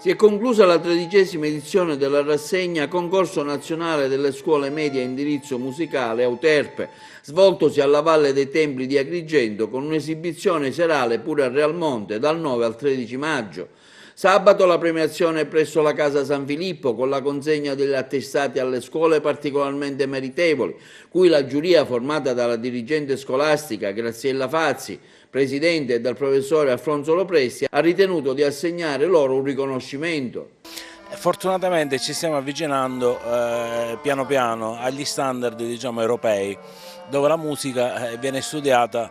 Si è conclusa la 13ª edizione della rassegna Concorso Nazionale delle Scuole Medie a Indirizzo Musicale Euterpe, svoltosi alla Valle dei Templi di Agrigento con un'esibizione serale pure a Realmonte dal 9 al 13 maggio. Sabato la premiazione presso la Casa San Filippo con la consegna degli attestati alle scuole particolarmente meritevoli, cui la giuria formata dalla dirigente scolastica Graziella Fazzi, presidente, e dal professore Alfonso Lopresti, ha ritenuto di assegnare loro un riconoscimento. Fortunatamente ci stiamo avvicinando piano piano agli standard, diciamo, europei, dove la musica viene studiata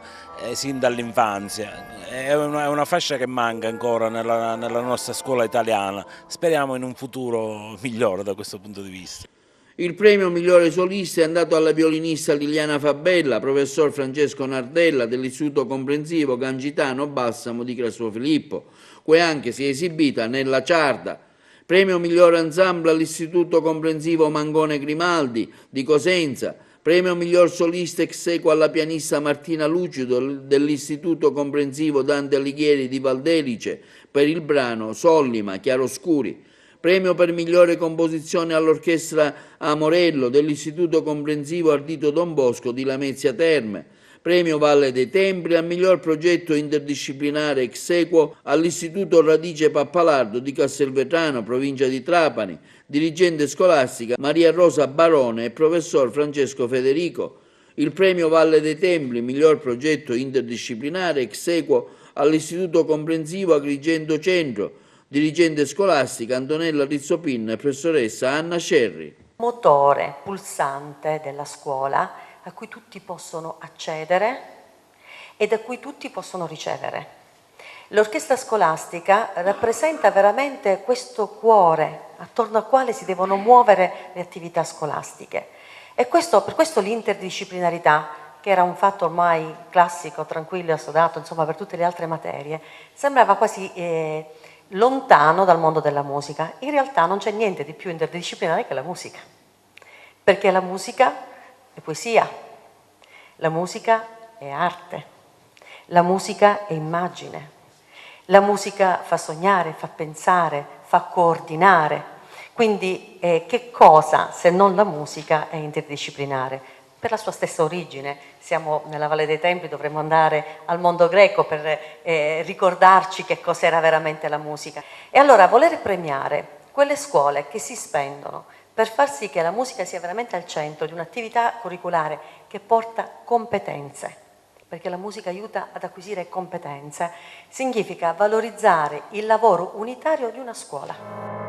sin dall'infanzia. È una fascia che manca ancora nella nostra scuola italiana. Speriamo in un futuro migliore da questo punto di vista. Il premio migliore solista è andato alla violinista Liliana Fabella, professor Francesco Nardella dell'Istituto Comprensivo Gangitano Balsamo di Crasso Filippo, cui anche si è esibita nella Ciarda. Premio migliore ensemble all'Istituto Comprensivo Mangone Grimaldi di Cosenza. Premio miglior solista ex equo alla pianista Martina Lucido dell'Istituto Comprensivo Dante Alighieri di Valdelice per il brano Sollima, Chiaroscuri. Premio per migliore composizione all'Orchestra Amorello dell'Istituto Comprensivo Ardito Don Bosco di Lamezia Terme. Premio Valle dei Templi al miglior progetto interdisciplinare ex equo all'Istituto Radice Pappalardo di Castelvetrano, provincia di Trapani, dirigente scolastica Maria Rosa Barone e professor Francesco Federico. Il premio Valle dei Templi, miglior progetto interdisciplinare ex equo all'Istituto Comprensivo Agrigento Centro, dirigente scolastica Antonella Rizzopin e professoressa Anna Cerri. Motore pulsante della scuola a cui tutti possono accedere e da cui tutti possono ricevere. L'orchestra scolastica rappresenta veramente questo cuore attorno al quale si devono muovere le attività scolastiche. E per questo l'interdisciplinarità, che era un fatto ormai classico, tranquillo e assodato, insomma, per tutte le altre materie, sembrava quasi lontano dal mondo della musica. In realtà non c'è niente di più interdisciplinare che la musica, perché la musica è poesia, la musica è arte, la musica è immagine, la musica fa sognare, fa pensare, fa coordinare. Quindi che cosa se non la musica è interdisciplinare? Per la sua stessa origine. Siamo nella Valle dei Templi, dovremmo andare al mondo greco per ricordarci che cos'era veramente la musica. E allora voler premiare quelle scuole che si spendono per far sì che la musica sia veramente al centro di un'attività curriculare che porta competenze, perché la musica aiuta ad acquisire competenze, significa valorizzare il lavoro unitario di una scuola.